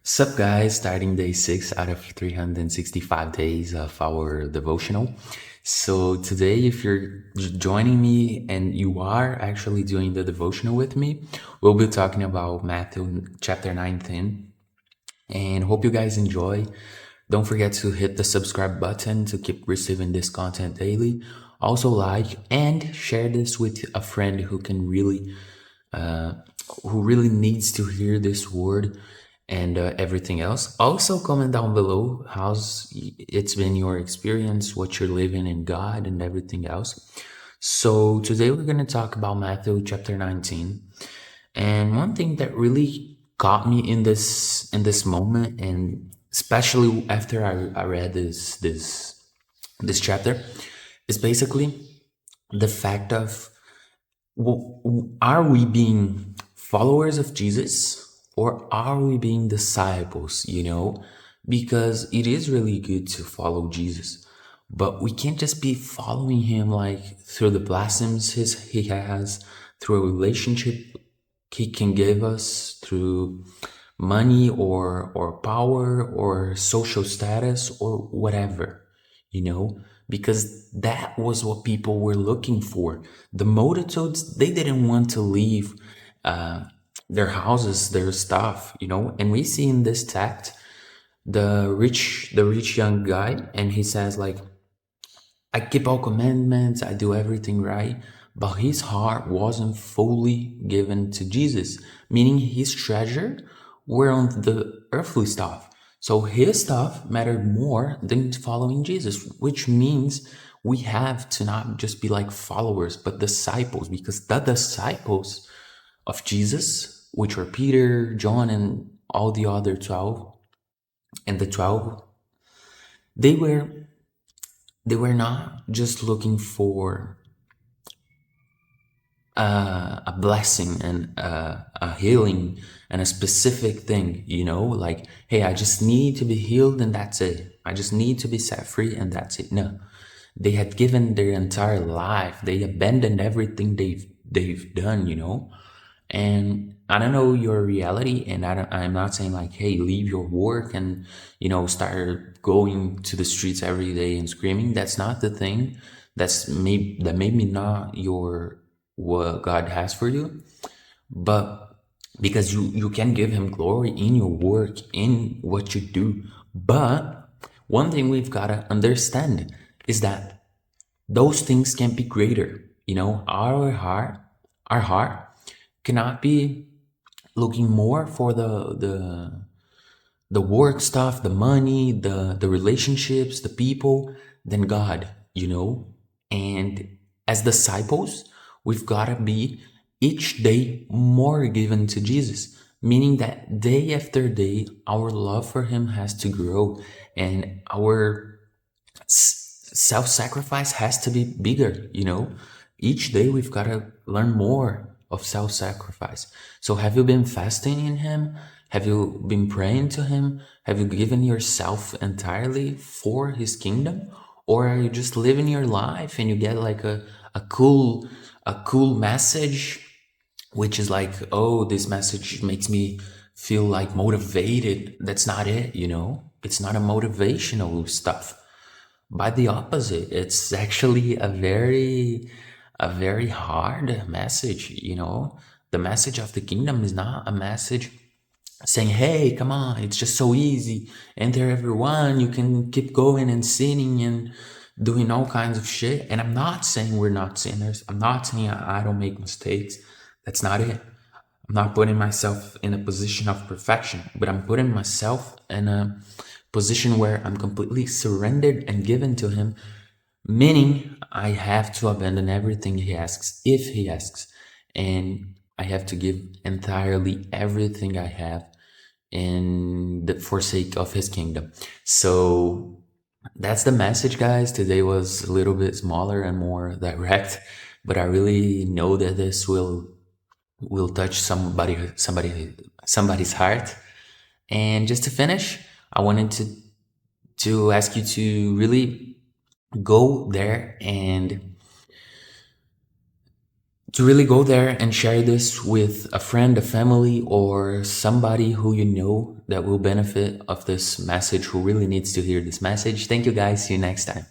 Sup guys, starting day 6 out of 365 days of our devotional. So today, if you're joining me and you are actually doing the devotional with me, we'll be talking about Matthew chapter 19, and hope you guys enjoy. Don't forget to hit the subscribe button to keep receiving this content daily. Also like and share this with a friend uh, who really needs to hear this word and everything else. Also, comment down below how's it's been your experience, what you're living in God, and everything else. So today we're going to talk about Matthew chapter 19, and one thing that really caught me in this moment, and especially after I read this chapter, is basically the fact of, are we being followers of Jesus or are we being disciples, Because it is really good to follow Jesus, but we can't just be following him like through the blessings he has, through a relationship he can give us, through money or power or social status or whatever, because that was what people were looking for. The multitudes, they didn't want to leave uh, their houses, their stuff, and we see in this text the rich young guy, and he says like, I keep all commandments, I do everything right. But his heart wasn't fully given to Jesus, meaning his treasure were on the earthly stuff. So his stuff mattered more than following Jesus, which means we have to not just be like followers, but disciples, because the disciples of Jesus, which were Peter, John, and all the other 12, and the 12, they were they were not just looking for a blessing and a healing and a specific thing, like, hey, I just need to be healed and that's it. I just need to be set free and that's it. No, they had given their entire life. They abandoned everything they've done, And I don't know your reality, and I'm not saying like, hey, leave your work and start going to the streets every day and screaming. That's not the thing. That may be not your what God has for you, but because you can give Him glory in your work, in what you do. But one thing we've gotta understand is that those things can be greater. Our heart cannot be looking more for the work stuff, the money, the relationships, the people, than God, And as disciples, we've got to be each day more given to Jesus, meaning that day after day, our love for Him has to grow, and our self-sacrifice has to be bigger. Each day we've got to learn more of self-sacrifice. So have you been fasting in Him? Have you been praying to Him? Have you given yourself entirely for His kingdom? Or are you just living your life and you get like a cool message, which is like, oh, this message makes me feel like motivated? That's not it. It's not a motivational stuff. By the opposite, it's actually a very hard message. The message of the kingdom is not a message saying, hey, come on, it's just so easy, enter everyone, you can keep going and sinning and doing all kinds of shit. And I'm not saying we're not sinners. I'm not saying I don't make mistakes. That's not it. I'm not putting myself in a position of perfection, but I'm putting myself in a position where I'm completely surrendered and given to Him, meaning I have to abandon everything He asks, if He asks, and I have to give entirely everything I have in the forsake of His kingdom. So that's the message, guys. Today was a little bit smaller and more direct, but I really know that this will touch somebody's heart. And just to finish, I wanted to ask you to really go there and to really go there and share this with a friend, a family, or somebody who you know that will benefit of this message, who really needs to hear this message. Thank you guys. See you next time.